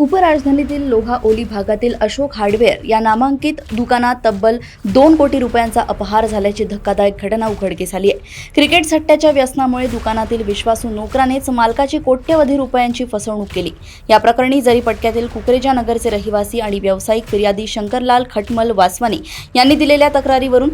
उपराजधानीतील लोहा ओली भागातील अशोक हार्डवेअर या नामांकित दुकानात तब्बल 2 कोटी रुपयांचा अपहार झाल्याची धक्कादायक घटना उघडकीस आली आहे। क्रिकेट सट्ट्याच्या व्यसनामुळे दुकानातील विश्वासू नोकरानेच मालकाची कोट्यवधी रुपयांची फसवणूक केली। या प्रकरणी जरीपटक्यातील कुकरेजा नगरचे रहिवासी आणि व्यावसायिक फिर्यादी शंकरलाल खटमल वासवानी यांनी दिलेल्या तक्रारीवरून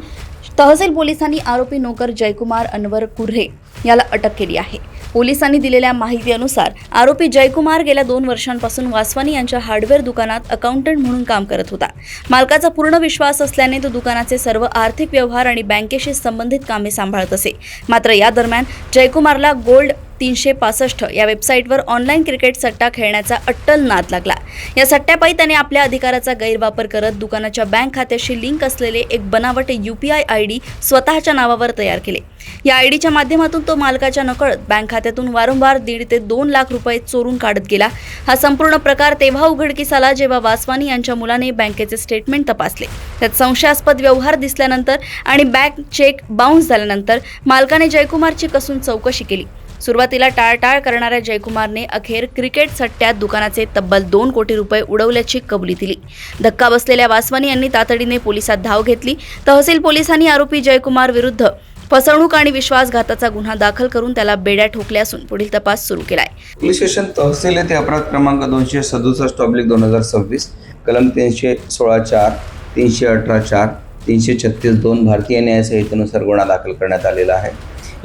तहसील पोलिसांनी आरोपी नोकर जयकुमार अनवर कुर्रे याला अटक केली आहे। पोलिसांनी दिलेल्या माहितीनुसार आरोपी जयकुमार गेल्या 2 वर्षांपासून वासवानी यांच्या हार्डवेअर दुकानात अकाउंटंट म्हणून काम करत होता। मालकाचा पूर्ण विश्वास असल्याने तो दुकानाचे सर्व आर्थिक व्यवहार आणि बँकेशी संबंधित कामे सांभाळत असे। मात्र या दरम्यान जयकुमारला गोल्ड 365 या वेबसाईटवर ऑनलाईन क्रिकेट सट्टा खेळण्याचा अट्टल नाद लागला। या सट्ट्यापायी त्याने आपल्या अधिकाराचा गैरवापर करत दुकानाच्या बँक खात्याशी लिंक असलेले एक बनावट UPI ID स्वतःच्या नावावर तयार केले। या आयडीच्या माध्यमातून तो मालकाच्या नकळत बँक खात्यातून वारंवार 1.5 ते 2 लाख रुपये चोरून काढत गेला। हा संपूर्ण प्रकार तेव्हा उघडकीस आला जेव्हा वासवानी यांच्या मुलाने बँकेचे स्टेटमेंट तपासले। त्यात संशयास्पद व्यवहार दिसल्यानंतर आणि बँक चेक बाउन्स झाल्यानंतर मालकाने जयकुमारची कसून चौकशी केली। सुरुवातीला टाळटाळ करणाऱ्या जयकुमारने अखेर क्रिकेट सट्ट्यात दुकानाचे तब्बल 2 कोटी रुपये उडवल्याची कबुली दिली। धक्का बसलेल्या वासवानी यांनी तातडीने पोलिसात धाव घेतली। तहसील पोलिसांनी आरोपी जयकुमार विरुद्ध फसवणूक आणि विश्वासघाताचा गुन्हा दाखल करून त्याला बेड्या ठोकल्या असून पुढील तपास सुरू केलाय। पोलीस स्टेशन तहसील येथे अपराध क्रमांक 267/2026 कलम 316(4), 318(4), 336(2) भारतीय न्याय संहितेनुसार गुन्हा दाखल करण्यात आलेला आहे।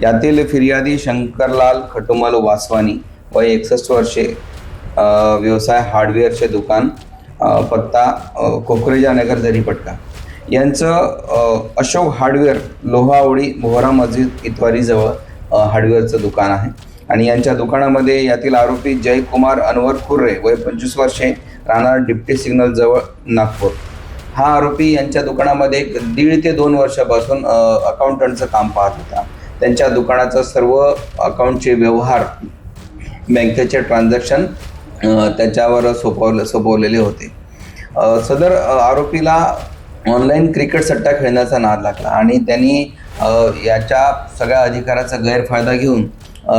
यातील फिर्यादी शंकरलाल खटमल वासवानी वय 61 वर्षे, व्यवसाय हार्डवेअरचे दुकान, पत्ता कुकरेजा नगर जरीपटका यांचं अशोक हार्डवेअर लोहावडी मोहरा मस्जिद इतवारीजवळ हार्डवेअरचं दुकान आहे। आणि यांच्या दुकानामध्ये यातील आरोपी जयकुमार अनवर कुर्रे वय 25 वर्षे, राहणार डिप्टी सिग्नल जवळ नागपूर, हा आरोपी यांच्या दुकानामध्ये 1.5 ते 2 वर्षापासून अकाउंटंटचं काम पाहत होता। त्यांच्या दुकानाचं सर्व अकाउंटचे व्यवहार, बँकेचे ट्रान्झॅक्शन त्याच्यावर सोपवलेले होते। सदर आरोपीला ऑनलाईन क्रिकेट सट्टा खेळण्याचा नाद लागला आणि त्यांनी याच्या सगळ्या अधिकाराचा गैरफायदा घेऊन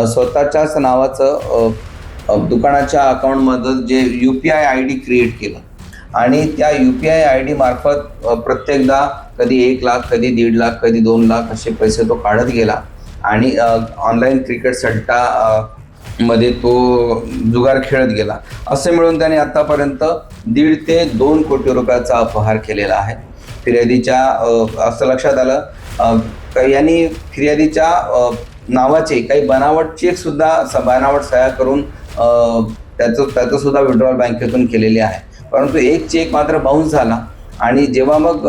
स्वतःच्याच नावाचं दुकानाच्या अकाउंटमधलं जे UPI ID क्रिएट केलं आणि त्या UPI ID मार्फत प्रत्येकदा कधी 1 लाख, कधी 1.5 लाख, कधी 2 लाख असे पैसे तो काढत गेला आणि ऑनलाईन क्रिकेट सट्टा मध्ये तो जुगार खेळत गेला। असे मिळून त्याने आतापर्यंत 1.5 ते 2 कोटी रुपयाचा अपहार केलेला आहे। फिर्यादीच्या असं लक्षात आलं यांनी फिर्यादीच्या नावाचे काही बनावट चेक सुद्धा बनावट सह्या करून त्याचं सुद्धा विड्रॉल बँकेतून केलेली आहे। परंतु एक चेक मात्र बाउन्स झाला आणि जेव्हा मग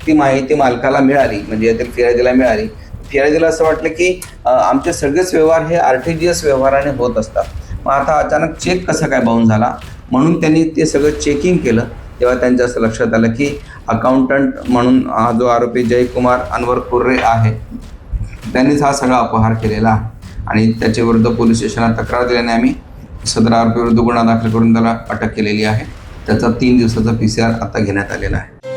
ती माहिती मालकाला मिळाली, म्हणजे यातील फिर्यादीला मिळाली, फिर्यादीला असं वाटलं की आमचे सगळेच व्यवहार हे RTGS व्यवहाराने होत असतात, मग आता अचानक चेक कसा काय बाउन्स झाला, म्हणून त्यांनी ते सगळं चेकिंग केलं। तेव्हा त्यांच्या असं लक्षात आलं की अकाउंटंट म्हणून हा जो आरोपी जयकुमार अनवर कुर्रे आहे त्यांनीच हा सगळा अपहार केलेला आहे आणि त्याच्या विरुद्ध पोलीस स्टेशनात तक्रार दिल्याने आम्ही सदर आरोपी विरुद्ध गुन्हा दाखल करून त्याला अटक केलेली आहे। त्याचा 3 दिवसाचा PCR आता घेण्यात आलेला आहे।